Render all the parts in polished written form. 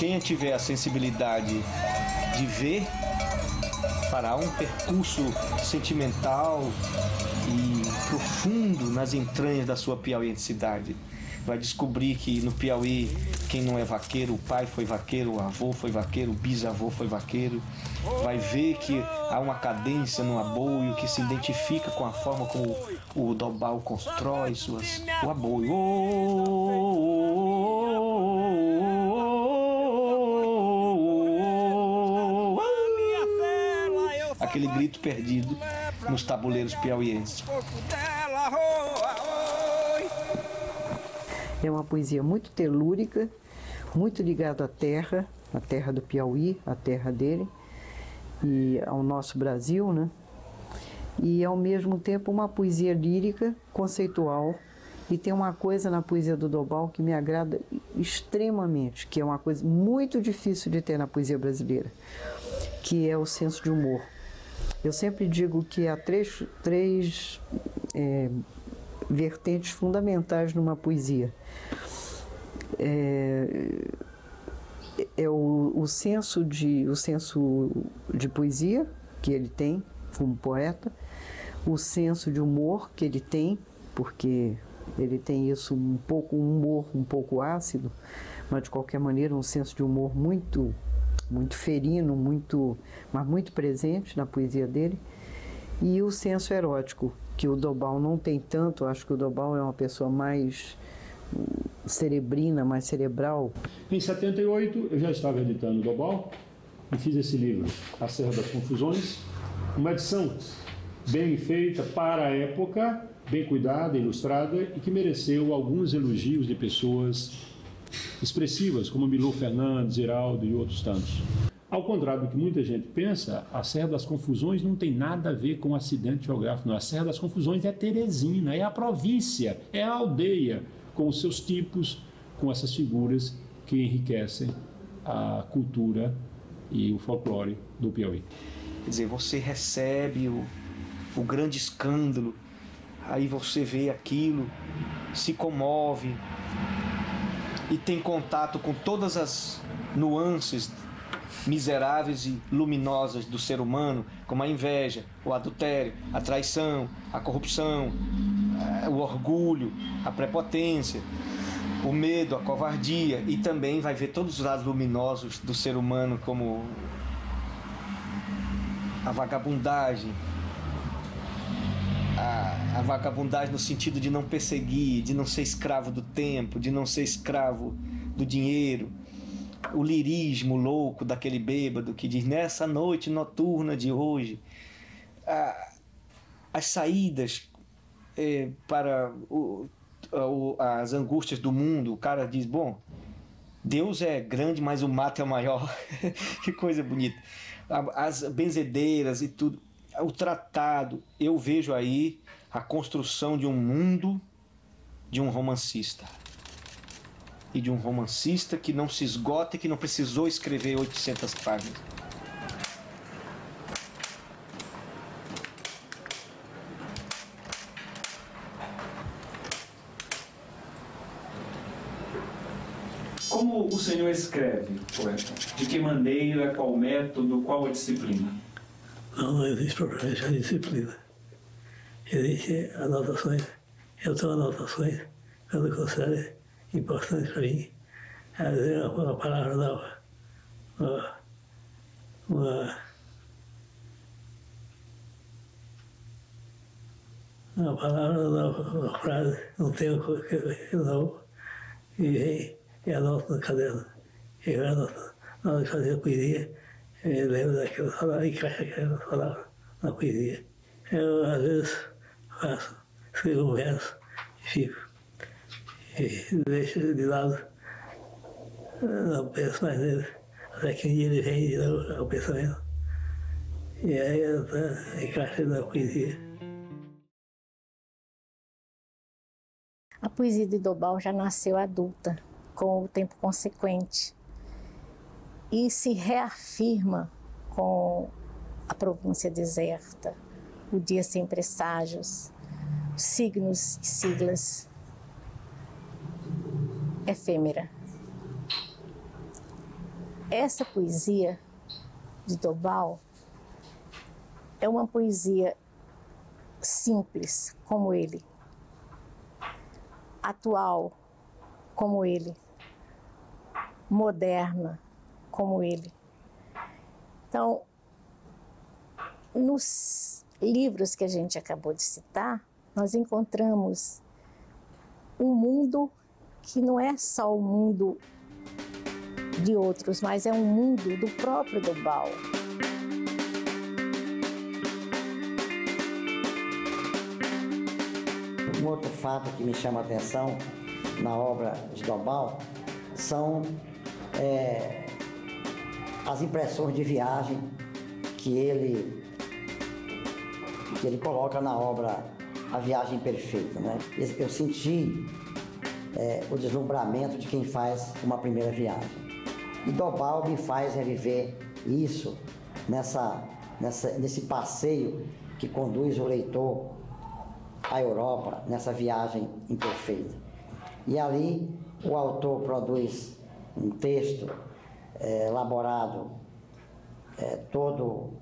quem tiver a sensibilidade de ver, fará um percurso sentimental e profundo nas entranhas da sua piauiensidade. Vai descobrir que no Piauí, quem não é vaqueiro, o pai foi vaqueiro, o avô foi vaqueiro, o bisavô foi vaqueiro. Vai ver que há uma cadência no aboio que se identifica com a forma como o dobal constrói o aboio. Aquele grito perdido nos tabuleiros piauienses. É uma poesia muito telúrica, muito ligada à terra do Piauí, à terra dele, e ao nosso Brasil, né? E ao mesmo tempo uma poesia lírica, conceitual, e tem uma coisa na poesia do Dobal que me agrada extremamente, que é uma coisa muito difícil de ter na poesia brasileira, que é o senso de humor. Eu sempre digo que há três vertentes fundamentais numa poesia. O senso de poesia que ele tem como poeta, o senso de humor que ele tem, porque ele tem isso um humor um pouco ácido, mas de qualquer maneira um senso de humor muito ferino, mas muito presente na poesia dele, e o senso erótico, que o Dobal não tem tanto. Acho que o Dobal é uma pessoa mais cerebrina, mais cerebral. Em 78, eu já estava editando o Dobal e fiz esse livro, A Serra das Confusões, uma edição bem feita para a época, bem cuidada, ilustrada, e que mereceu alguns elogios de pessoas expressivas, como Milô Fernandes, Ziraldo e outros tantos. Ao contrário do que muita gente pensa, a Serra das Confusões não tem nada a ver com um acidente geográfico. Não. A Serra das Confusões é Teresina, é a província, é a aldeia, com os seus tipos, com essas figuras que enriquecem a cultura e o folclore do Piauí. Quer dizer, você recebe o grande escândalo, aí você vê aquilo, se comove e tem contato com todas as nuances miseráveis e luminosas do ser humano, como a inveja, o adultério, a traição, a corrupção, o orgulho, a prepotência, o medo, a covardia, e também vai ver todos os lados luminosos do ser humano, como a vagabundagem, a vagabundagem no sentido de não perseguir, de não ser escravo do tempo, de não ser escravo do dinheiro, o lirismo louco daquele bêbado que diz: nessa noite noturna de hoje, as saídas para as angústias do mundo. O cara diz: bom, Deus é grande, mas o mato é o maior. Que coisa bonita. As benzedeiras e tudo, o tratado. Eu vejo aí a construção de um mundo de um romancista, e de um romancista que não se esgota e que não precisou escrever 800 páginas. Como o senhor escreve, poeta? De que maneira, qual método, qual a disciplina? Não existe propriamente a disciplina. Existem anotações. Eu tenho anotações quando eu considero importante para mim. Às vezes uma palavra nova, uma palavra nova, uma frase, um tempo novo, e vem e anota no caderno. E vai anotando. Na hora de fazer a poesia, eu lembro daquela palavra, encaixa aquela palavra na poesia. Eu, às vezes, escrevo um verso e fico. E deixo de lado, não penso mais nele, até que um dia ele vem de novo ao pensamento, e aí eu encaixo na poesia. A poesia de Dobal já nasceu adulta, com o tempo consequente, e se reafirma com a província deserta, o dia sem presságios, signos e siglas, efêmera. essa poesia de Dobal é uma poesia simples, como ele, atual, como ele, moderna, como ele. Então, nos livros que a gente acabou de citar, nós encontramos um mundo que não é só o mundo de outros, mas é um mundo do próprio Dobal. Um outro fato que me chama a atenção na obra de Dobal são as impressões de viagem que ele coloca na obra A Viagem Perfeita, né? Eu senti o deslumbramento de quem faz uma primeira viagem. E Dobal me faz reviver isso nesse passeio que conduz o leitor à Europa, nessa viagem imperfeita. E ali o autor produz um texto elaborado, todo,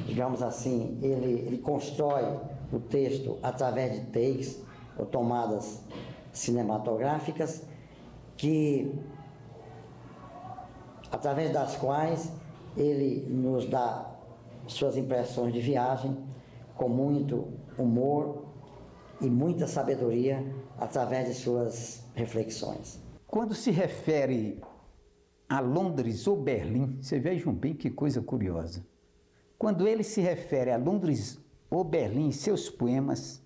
digamos assim, ele constrói o texto através de takes ou tomadas cinematográficas através das quais ele nos dá suas impressões de viagem com muito humor e muita sabedoria através de suas reflexões. Quando se refere a Londres ou Berlim, vocês vejam bem que coisa curiosa. Quando ele se refere a Londres ou Berlim em seus poemas,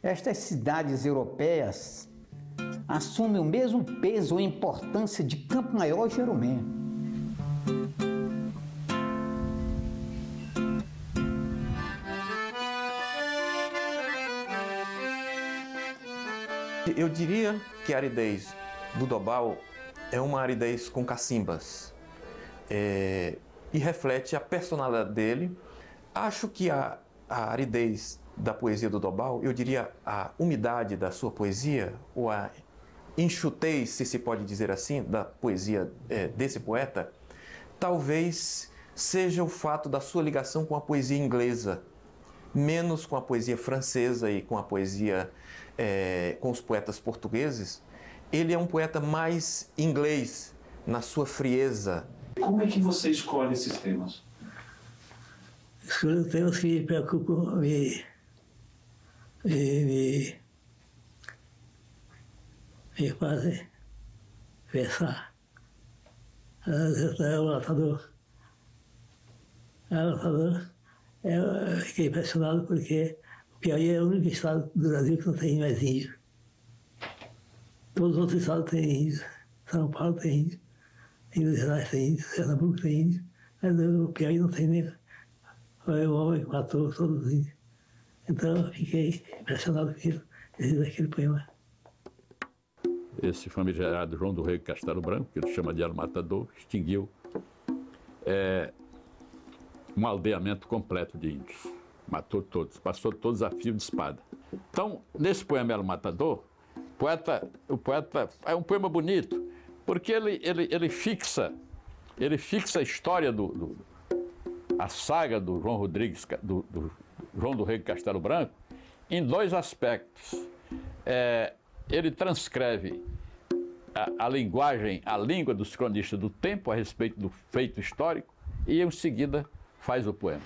estas cidades europeias assumem o mesmo peso ou importância de Campo Maior e Jeromém. Eu diria que a aridez do Dobal é uma aridez com cacimbas e reflete a personalidade dele. Acho que a aridez da poesia do Dobal, eu diria a umidade da sua poesia, ou a enxutez, se pode dizer assim, da poesia desse poeta, talvez seja o fato da sua ligação com a poesia inglesa, menos com a poesia francesa e com a poesia com os poetas portugueses. Ele é um poeta mais inglês na sua frieza. Como é que você escolhe esses temas? Escolho temas que me preocupam, me fazem pensar. O Latador. Eu fiquei impressionado porque o Piauí é o único estado do Brasil que não tem mais índio. Todos os outros estados têm índio. São Paulo tem índio. Minas Gerais tem índio. Pernambuco tem índio. Mas o Piauí não tem nem. Foi o homem que matou todos os índios. Então eu fiquei impressionado com aquele poema. Esse famigerado João do Rei Castelo Branco, que ele chama de El Matador, extinguiu um aldeamento completo de índios. Matou todos, passou todos a fio de espada. Então, nesse poema El Matador, o poeta é um poema bonito, porque ele fixa a história a saga do João Rodrigues, do João do Rei Castelo Branco, em dois aspectos. Ele transcreve a linguagem, a língua dos cronistas do tempo a respeito do feito histórico e, em seguida, faz o poema.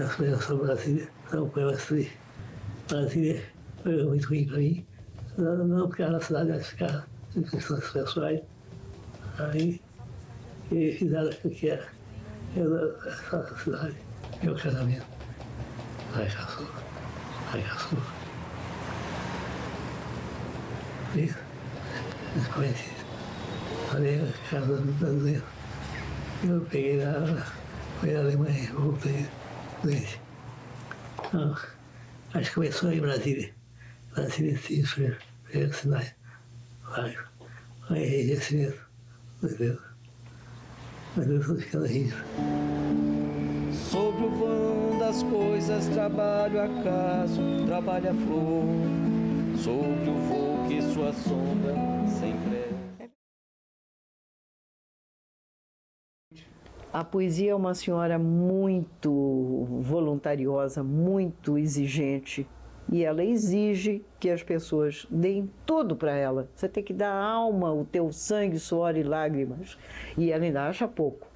As coisas sobre Brasília são poemas tristes. Brasília foi muito ruim para mim, não porque era na cidade, mas ficar em questões pessoais. Aí fizeram o que era. Eu essa cidade, meu casamento. Ai, caçula. Isso, desconhecido. Falei a casa da doença. Eu peguei fui na Alemanha, voltei doente. Então, acho que começou em Brasília. Brasília, sim, foi sinais. Vários. Aí, enrijecimento. Meu Deus. Mas eu estou ficando rígido. Sobre o vão das coisas, trabalho acaso, trabalha flor. Sobre o voo que sua sombra sempre é. A poesia é uma senhora muito voluntariosa, muito exigente, e ela exige que as pessoas deem tudo para ela. Você tem que dar a alma, o teu sangue, suor e lágrimas, e ela ainda acha pouco.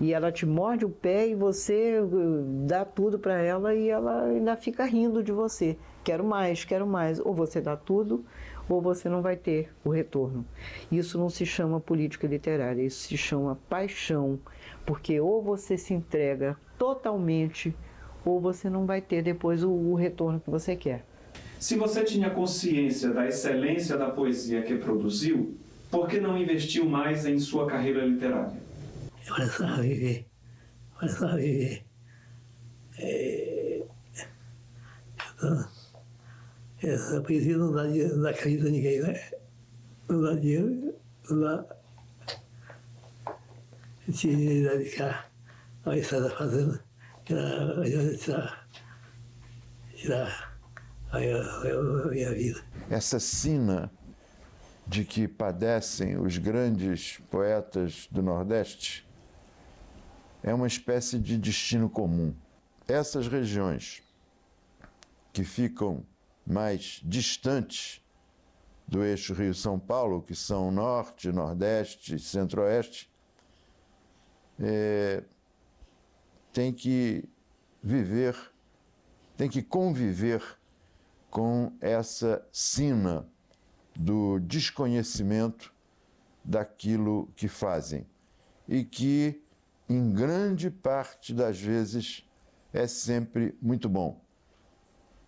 E ela te morde o pé e você dá tudo para ela e ela ainda fica rindo de você. Quero mais, quero mais. Ou você dá tudo, ou você não vai ter o retorno. Isso não se chama política literária, isso se chama paixão, porque ou você se entrega totalmente, ou você não vai ter depois o retorno que você quer. Se você tinha consciência da excelência da poesia que produziu, por que não investiu mais em sua carreira literária? Eu precisava viver. Então, essa poesia não dá caída a ninguém, né? Não dá dinheiro, não dá. Eu tinha de dedicar ao estado da fazenda, tirar a minha vida. Essa sina de que padecem os grandes poetas do Nordeste é uma espécie de destino comum. Essas regiões que ficam mais distantes do eixo Rio-São Paulo, que são Norte, Nordeste e Centro-Oeste, tem que conviver com essa sina do desconhecimento daquilo que fazem e que, em grande parte das vezes, é sempre muito bom.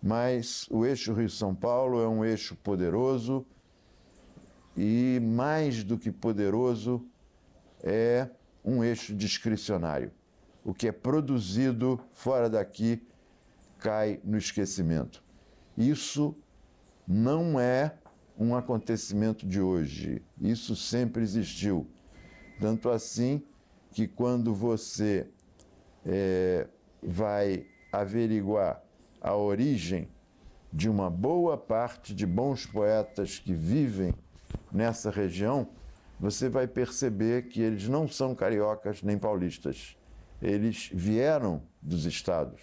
Mas o eixo Rio-São Paulo é um eixo poderoso e, mais do que poderoso, é um eixo discricionário. O que é produzido fora daqui cai no esquecimento. Isso não é um acontecimento de hoje. Isso sempre existiu. Tanto assim que quando você vai averiguar a origem de uma boa parte de bons poetas que vivem nessa região, você vai perceber que eles não são cariocas nem paulistas. Eles vieram dos estados.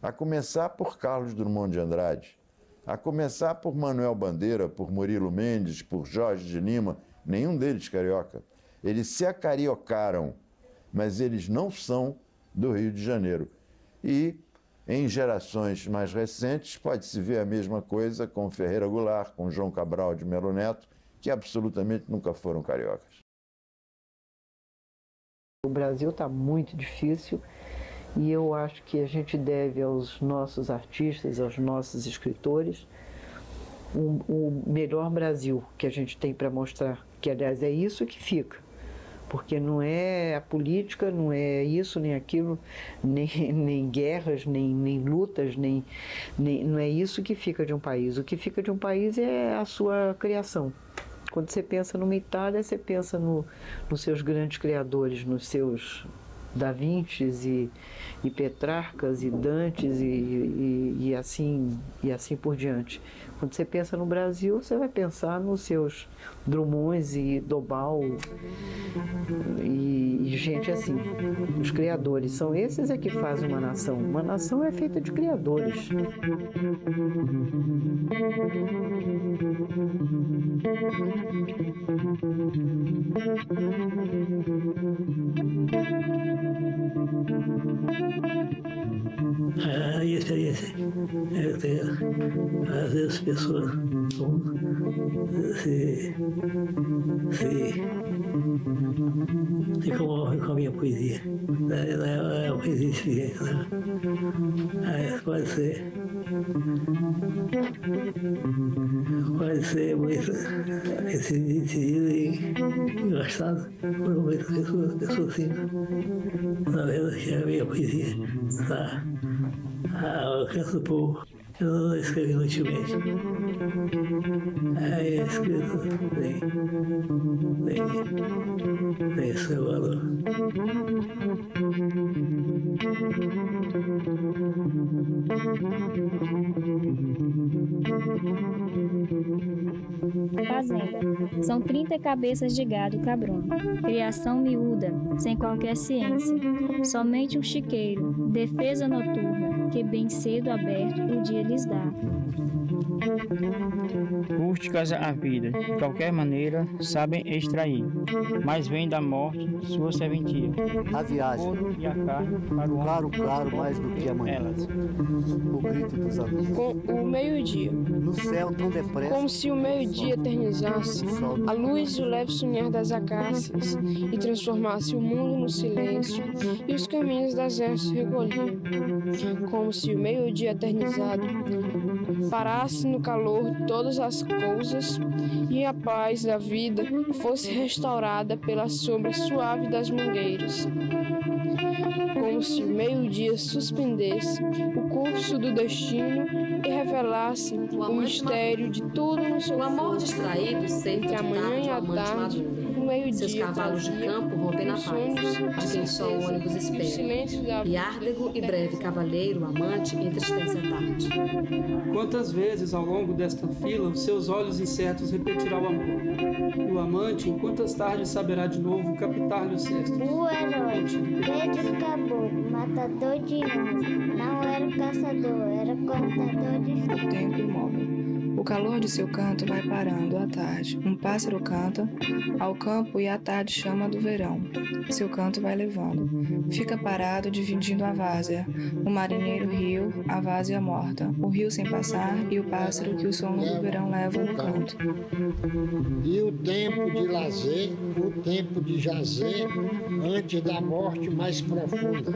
A começar por Carlos Drummond de Andrade, a começar por Manuel Bandeira, por Murilo Mendes, por Jorge de Lima, nenhum deles carioca. Eles se acariocaram, mas eles não são do Rio de Janeiro. E em gerações mais recentes pode-se ver a mesma coisa com Ferreira Goulart, com João Cabral de Melo Neto, que absolutamente nunca foram cariocas. O Brasil está muito difícil e eu acho que a gente deve aos nossos artistas, aos nossos escritores, o melhor Brasil que a gente tem para mostrar, que aliás é isso que fica, porque não é a política, não é isso nem aquilo, nem guerras, nem lutas, não é isso que fica de um país. O que fica de um país é a sua criação. Quando você pensa numa Itália, você pensa nos seus grandes criadores, nos seus Da Vincis e Petrarcas e Dantes e assim por diante. Quando você pensa no Brasil, você vai pensar nos seus Drummonds e Dobal e gente assim. Os criadores são esses que fazem uma nação. Uma nação é feita de criadores. A experiência eu tenho, às vezes as pessoas se comovem com a minha poesia. Não é uma poesia experiente, né? Mas pode ser muito decidido e gostado por muitas pessoas sim. Na verdade, que a minha poesia está ao alcance do povo. Eu não escrevo inutilmente. Aí a escrita tem seu valor. Fazenda. São 30 cabeças de gado cabrono. Criação miúda, sem qualquer ciência. Somente um chiqueiro, defesa noturna, que bem cedo aberto o dia lhes dá. Rústicas a vida, de qualquer maneira, sabem extrair, mas vem da morte sua serventia. A viagem, o e a carne para o claro, claro, mais do que amanhã. O grito dos amigos. Com o meio-dia. No céu tão depressa. Como se o meio-dia eternizasse a luz e o leve sonhar das acácias e transformasse o mundo no silêncio e os caminhos das ervas recolher. Como se o meio-dia eternizado parasse no calor de todas as coisas e a paz da vida fosse restaurada pela sombra suave das mangueiras. Como se o meio-dia suspendesse o curso do destino e revelasse o mistério de tudo no seu o amor distraído sempre entre a manhã e a tarde, o meio-dia. Seus cavalos de campo rompem na paz, de quem só o ônibus espera. E árdego e breve cavalheiro, amante, entristece a tarde. Quantas vezes ao longo desta fila os seus olhos incertos repetirá o amor? E o amante, em quantas tardes saberá de novo captar-lhe os cestos? O herói, Pedro Caboclo, matador de onça, não era caçador, era cortador de o tempo imóvel. O calor de seu canto vai parando à tarde. Um pássaro canta ao campo e à tarde chama do verão. Seu canto vai levando. Fica parado dividindo a várzea. O marinheiro riu, a várzea morta. O rio sem passar e o pássaro que o sono do verão leva no canto. E o tempo de lazer, o tempo de jazer, antes da morte mais profunda.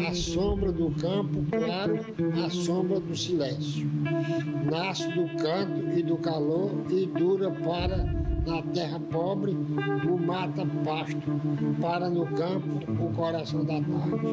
A sombra do campo claro, a sombra do silêncio. Nasce do canto e do calor e dura para na terra pobre o mata pasto, para no campo o coração da tarde.